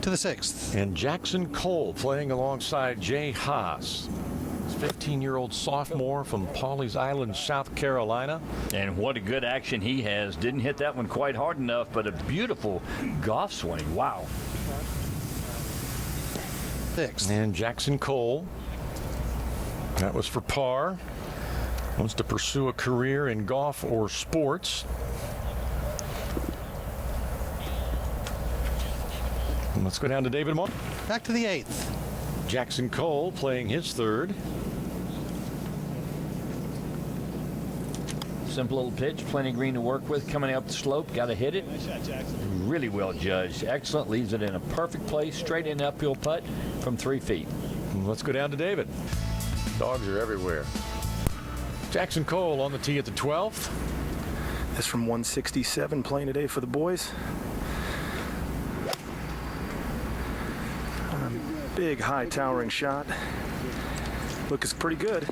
to the 6th. And Jackson Cole playing alongside Jay Haas. 15-year-old sophomore from Pawleys Island, South Carolina. And what a good action he has. Didn't hit that one quite hard enough, but a beautiful golf swing. Wow. 6th. And Jackson Cole, that was for par. Wants to pursue a career in golf or sports. And let's go down to David Moore. Back to the 8th. Jackson Cole playing his 3rd. Simple little pitch, plenty of green to work with. Coming up the slope, got to hit it. Nice shot, Jackson. Really well judged. Excellent. Leaves it in a perfect place. Straight in uphill putt from 3 feet. And let's go down to David. Dogs are everywhere. Jackson Cole on the tee at the 12th. This from 167 playing today for the boys. Big, high, towering shot. Looks pretty good.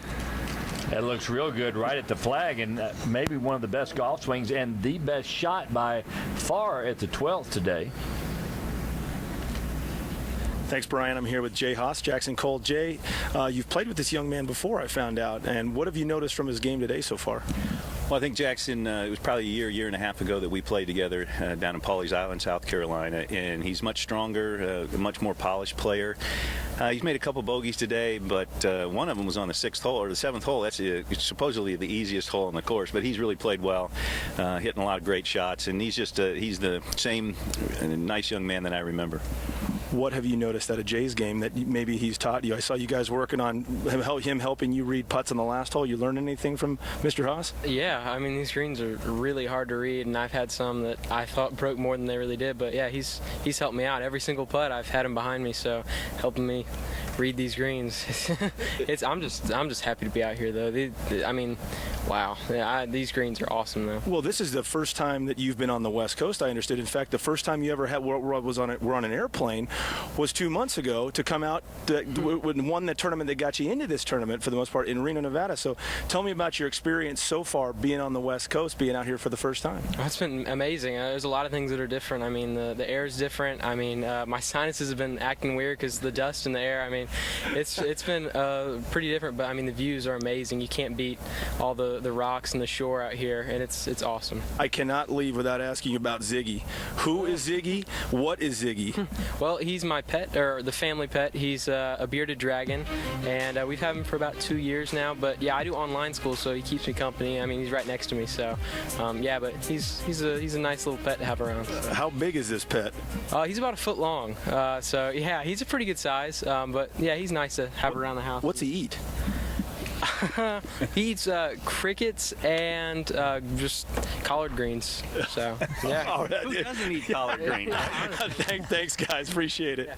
That looks real good right at the flag, and maybe one of the best golf swings and the best shot by far at the 12th today. Thanks, Brian. I'm here with Jay Haas, Jackson Cole. Jay, you've played with this young man before, I found out, and what have you noticed from his game today so far? Well, I think Jackson, it was probably a year and a half ago that we played together down in Pawleys Island, South Carolina, and he's much stronger, a much more polished player. He's made a couple bogeys today, but one of them was on the 6th hole, or the 7th hole. That's supposedly the easiest hole on the course, but he's really played well, hitting a lot of great shots, and he's the same nice young man that I remember. What have you noticed out of Jay's game that maybe he's taught you? I saw you guys working on him helping you read putts on the last hole. You learn anything from Mr. Haas? Yeah, I mean, these greens are really hard to read, and I've had some that I thought broke more than they really did. But yeah, he's helped me out. Every single putt I've had him behind me, so helping me read these greens. I'm just happy to be out here, though. I mean, wow, these greens are awesome, though. Well, this is the first time that you've been on the West Coast, I understood. In fact, the first time you ever were on an airplane was 2 months ago to come out when won the tournament that got you into this tournament for the most part in Reno, Nevada. So tell me about your experience so far being on the West Coast, being out here for the first time. It's been amazing. There's a lot of things that are different. I mean, the air is different. I mean, my sinuses have been acting weird because the dust in the air. I mean, it's been pretty different, but I mean, the views are amazing. You can't beat all the rocks and the shore out here, and it's awesome. I cannot leave without asking about Ziggy. Who is Ziggy? What is Ziggy? Well, he's my pet, or the family pet. He's a bearded dragon, and we've had him for about 2 years now. But yeah, I do online school, so he keeps me company. I mean, he's right next to me, so yeah. But he's a nice little pet to have around. How big is this pet? He's about 1 foot long, so yeah, he's a pretty good size. But yeah, he's nice to have around the house. What's he eat? He eats crickets and just collard greens. So yeah. Who doesn't eat collard greens? Thanks, guys. Appreciate it.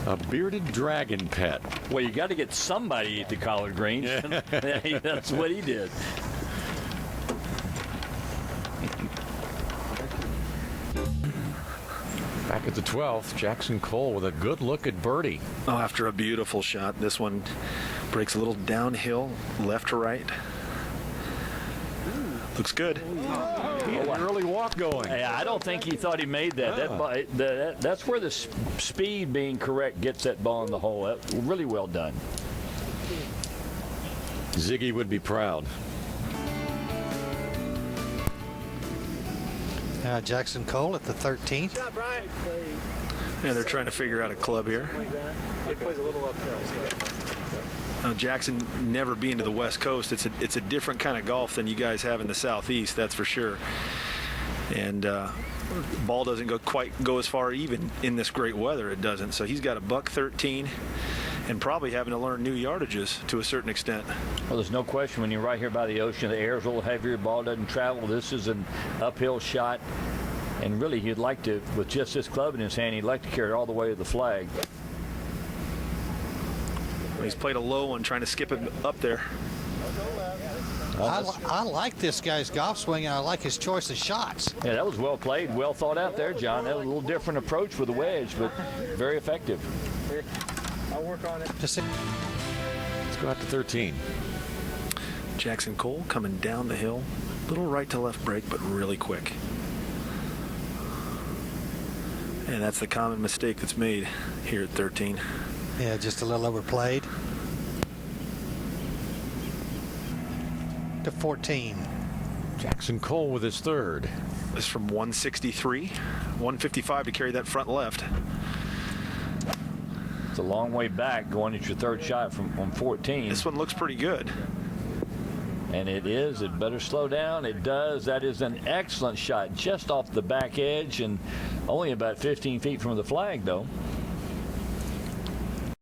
A bearded dragon pet. Well, you got to get somebody to eat the collard greens. Yeah. That's what he did. Back at the 12th, Jackson Cole with a good look at birdie. Oh, after a beautiful shot. This one breaks a little downhill, left to right. Looks good. He had an early walk going. Yeah, I don't think he thought he made that. That's where the speed being correct gets that ball in the hole. That's really well done. Ziggy would be proud. Jackson Cole at the 13th. Yeah, they're trying to figure out a club here. Now, Jackson never being to the West Coast, it's a different kind of golf than you guys have in the Southeast, that's for sure. And ball doesn't quite go as far even in this great weather. It doesn't. So he's got a $113 and probably having to learn new yardages to a certain extent. Well, there's no question when you're right here by the ocean, the air's a little heavier, ball doesn't travel. This is an uphill shot. And really, he'd like to, with just this club in his hand, he'd like to carry it all the way to the flag. He's played a low one, trying to skip it up there. I like this guy's golf swing, and I like his choice of shots. Yeah, that was well played, well thought out there, John. That was a little different approach with the wedge, but very effective. I'll work on it. Let's go out to 13. Jackson Cole coming down the hill. Little right to left break, but really quick. And that's the common mistake that's made here at 13. Yeah, just a little overplayed. To 14. Jackson Cole with his third. This from 163, 155 to carry that front left. It's a long way back going at your third shot from 14. This one looks pretty good. And it is. It better slow down. It does. That is an excellent shot just off the back edge and only about 15 feet from the flag, though.